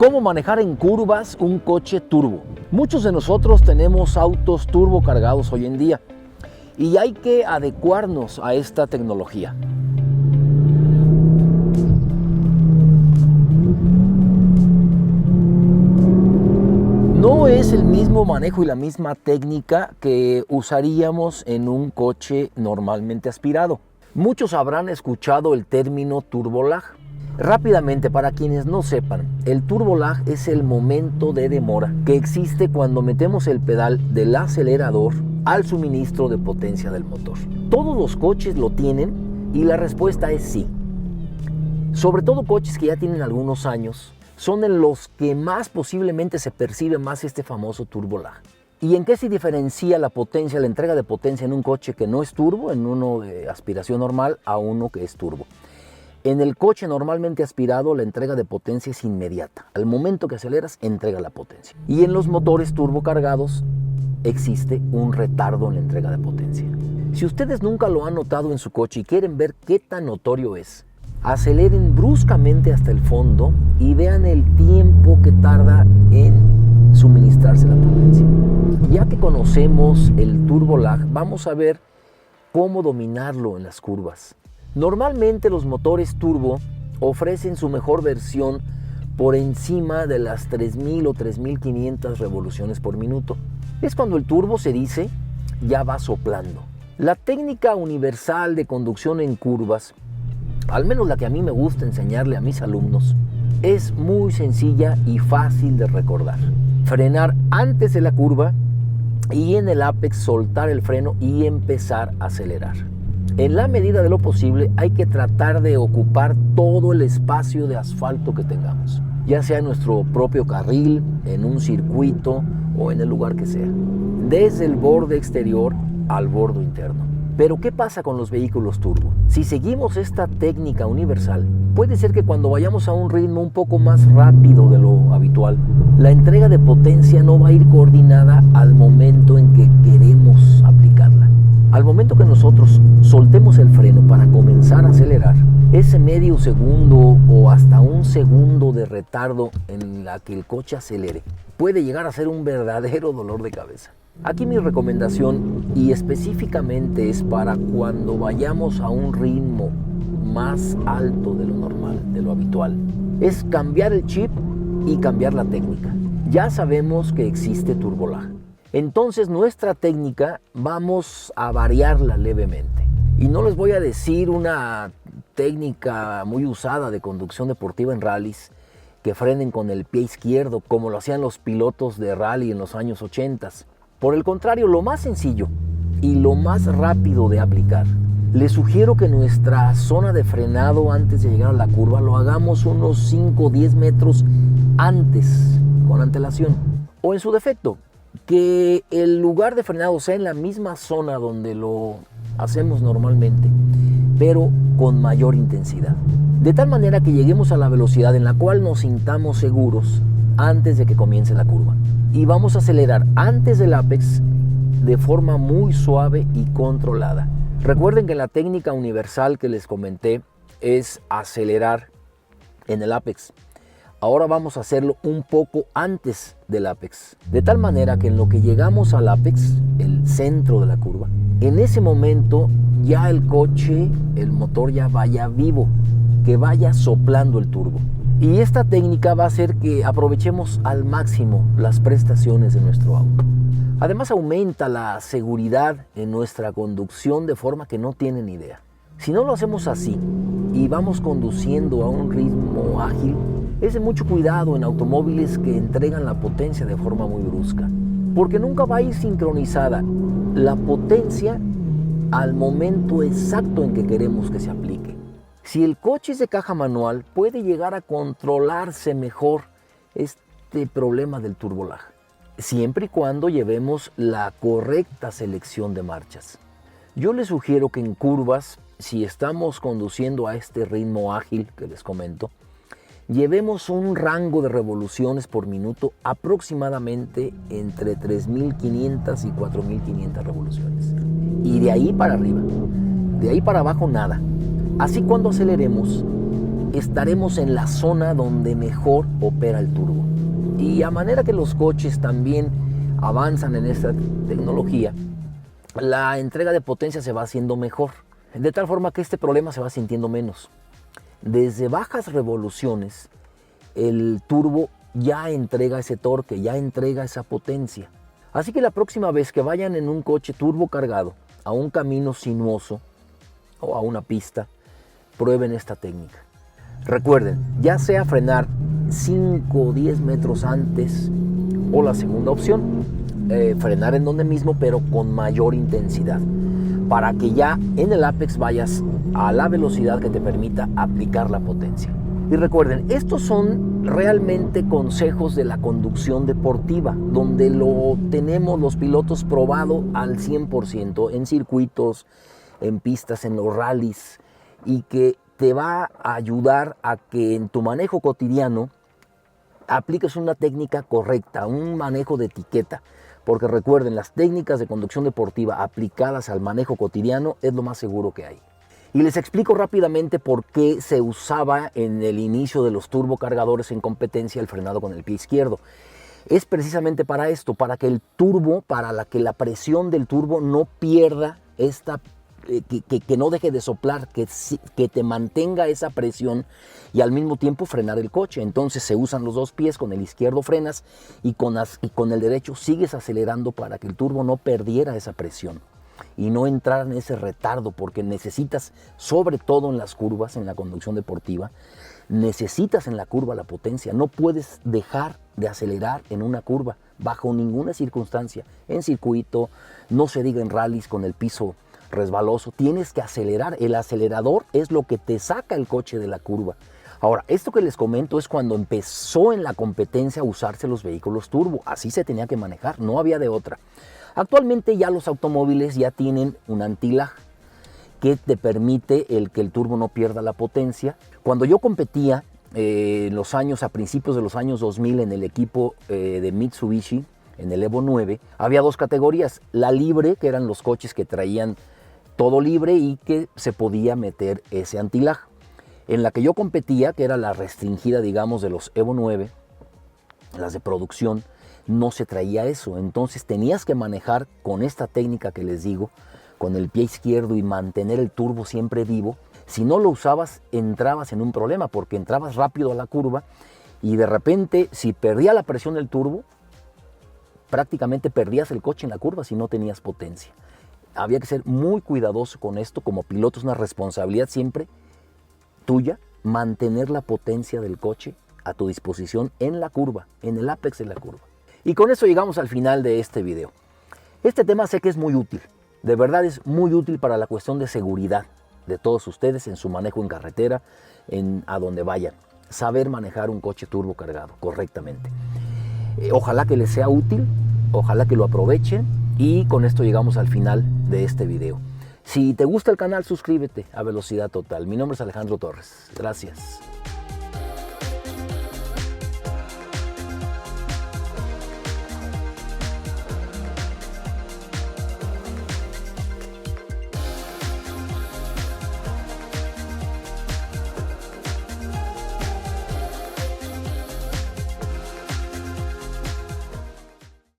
¿Cómo manejar en curvas un coche turbo? Muchos de nosotros tenemos autos turbo cargados hoy en día y hay que adecuarnos a esta tecnología. No es el mismo manejo y la misma técnica que usaríamos en un coche normalmente aspirado. Muchos habrán escuchado el término turbo lag. Rápidamente, para quienes no sepan, el turbo lag es el momento de demora que existe cuando metemos el pedal del acelerador al suministro de potencia del motor. Todos los coches lo tienen y la respuesta es sí. Sobre todo coches que ya tienen algunos años, son en los que más posiblemente se percibe más este famoso turbo lag. ¿Y en qué se diferencia la potencia, la entrega de potencia en un coche que no es turbo, en uno de aspiración normal, a uno que es turbo? En el coche normalmente aspirado, la entrega de potencia es inmediata. Al momento que aceleras, entrega la potencia. Y en los motores turbo cargados existe un retardo en la entrega de potencia. Si ustedes nunca lo han notado en su coche y quieren ver qué tan notorio es, aceleren bruscamente hasta el fondo y vean el tiempo que tarda en suministrarse la potencia. Ya que conocemos el turbo lag, vamos a ver cómo dominarlo en las curvas. Normalmente los motores turbo ofrecen su mejor versión por encima de las 3000 o 3500 revoluciones por minuto. Es cuando el turbo se dice ya va soplando. La técnica universal de conducción en curvas, al menos la que a mí me gusta enseñarle a mis alumnos, es muy sencilla y fácil de recordar. Frenar antes de la curva y en el apex soltar el freno y empezar a acelerar. En la medida de lo posible hay que tratar de ocupar todo el espacio de asfalto que tengamos, ya sea en nuestro propio carril, en un circuito o en el lugar que sea, desde el borde exterior al borde interno. Pero ¿qué pasa con los vehículos turbo? Si seguimos esta técnica universal, puede ser que cuando vayamos a un ritmo un poco más rápido de lo habitual, la entrega de potencia no va a ir coordinada al momento en que queremos aplicarla. Al momento que nosotros soltemos el freno para comenzar a acelerar, ese medio segundo o hasta un segundo de retardo en la que el coche acelere puede llegar a ser un verdadero dolor de cabeza. Aquí mi recomendación, y específicamente es para cuando vayamos a un ritmo más alto de lo normal, de lo habitual, es cambiar el chip y cambiar la técnica. Ya sabemos que existe turbo lag. Entonces nuestra técnica vamos a variarla levemente. Y no les voy a decir una técnica muy usada de conducción deportiva en rallies, que frenen con el pie izquierdo como lo hacían los pilotos de rally en los años 80. Por el contrario, lo más sencillo y lo más rápido de aplicar, les sugiero que nuestra zona de frenado antes de llegar a la curva lo hagamos unos 5 o 10 metros antes, con antelación. O en su defecto, que el lugar de frenado sea en la misma zona donde lo hacemos normalmente, pero con mayor intensidad. De tal manera que lleguemos a la velocidad en la cual nos sintamos seguros antes de que comience la curva. Y vamos a acelerar antes del apex de forma muy suave y controlada. Recuerden que la técnica universal que les comenté es acelerar en el apex. Ahora vamos a hacerlo un poco antes del apex, de tal manera que en lo que llegamos al apex, el centro de la curva, en ese momento ya el coche, el motor ya vaya vivo, que vaya soplando el turbo. Y esta técnica va a hacer que aprovechemos al máximo las prestaciones de nuestro auto. Además aumenta la seguridad en nuestra conducción de forma que no tienen idea. Si no lo hacemos así y vamos conduciendo a un ritmo ágil, es de mucho cuidado en automóviles que entregan la potencia de forma muy brusca, porque nunca va a ir sincronizada la potencia al momento exacto en que queremos que se aplique. Si el coche es de caja manual, puede llegar a controlarse mejor este problema del turbo lag, siempre y cuando llevemos la correcta selección de marchas. Yo les sugiero que en curvas, si estamos conduciendo a este ritmo ágil que les comento, llevemos un rango de revoluciones por minuto aproximadamente entre 3500 y 4500 revoluciones. Y de ahí para arriba, de ahí para abajo nada. Así cuando aceleremos, estaremos en la zona donde mejor opera el turbo. Y a manera que los coches también avanzan en esta tecnología, la entrega de potencia se va haciendo mejor, de tal forma que este problema se va sintiendo menos. Desde bajas revoluciones, el turbo ya entrega ese torque, ya entrega esa potencia. Así que la próxima vez que vayan en un coche turbo cargado a un camino sinuoso o a una pista, prueben esta técnica. Recuerden, ya sea frenar 5 o 10 metros antes, o la segunda opción, frenar en donde mismo pero con mayor intensidad, para que ya en el apex vayas a la velocidad que te permita aplicar la potencia. Y recuerden, estos son realmente consejos de la conducción deportiva, donde lo tenemos los pilotos probado al 100% en circuitos, en pistas, en los rallies, y que te va a ayudar a que en tu manejo cotidiano apliques una técnica correcta, un manejo de etiqueta. Porque recuerden, las técnicas de conducción deportiva aplicadas al manejo cotidiano es lo más seguro que hay. Y les explico rápidamente por qué se usaba en el inicio de los turbocargadores en competencia el frenado con el pie izquierdo. Es precisamente para esto, para que el turbo, para que la presión del turbo no pierda que no deje de soplar, que te mantenga esa presión y al mismo tiempo frenar el coche. Entonces se usan los dos pies, con el izquierdo frenas y con el derecho sigues acelerando para que el turbo no perdiera esa presión y no entrar en ese retardo, porque necesitas, sobre todo en las curvas, en la conducción deportiva, necesitas en la curva la potencia. No puedes dejar de acelerar en una curva bajo ninguna circunstancia. En circuito, no se diga en rallies con el piso resbaloso, tienes que acelerar. El acelerador es lo que te saca el coche de la curva. Ahora, esto que les comento es cuando empezó en la competencia a usarse los vehículos turbo. Así se tenía que manejar, no había de otra. Actualmente ya los automóviles ya tienen un anti-lag que te permite que el turbo no pierda la potencia. Cuando yo competía a principios de los años 2000 en el equipo de Mitsubishi, en el Evo 9, había dos categorías. La libre, que eran los coches que traían todo libre y que se podía meter ese anti-lag. En la que yo competía, que era la restringida, digamos, de los Evo 9, las de producción, no se traía eso. Entonces tenías que manejar con esta técnica que les digo, con el pie izquierdo y mantener el turbo siempre vivo. Si no lo usabas, entrabas en un problema, porque entrabas rápido a la curva y de repente, si perdía la presión del turbo, prácticamente perdías el coche en la curva si no tenías potencia. Había que ser muy cuidadoso con esto. Como piloto es una responsabilidad siempre tuya mantener la potencia del coche a tu disposición en la curva, en el apex de la curva. Y con eso llegamos al final de este video. Este tema sé que es muy útil, de verdad es muy útil para la cuestión de seguridad de todos ustedes en su manejo en carretera, a donde vayan. Saber manejar un coche turbo cargado correctamente. Ojalá que les sea útil, ojalá que lo aprovechen, y con esto llegamos al final de este video. Si te gusta el canal, suscríbete a Velocidad Total. Mi nombre es Alejandro Torres. Gracias.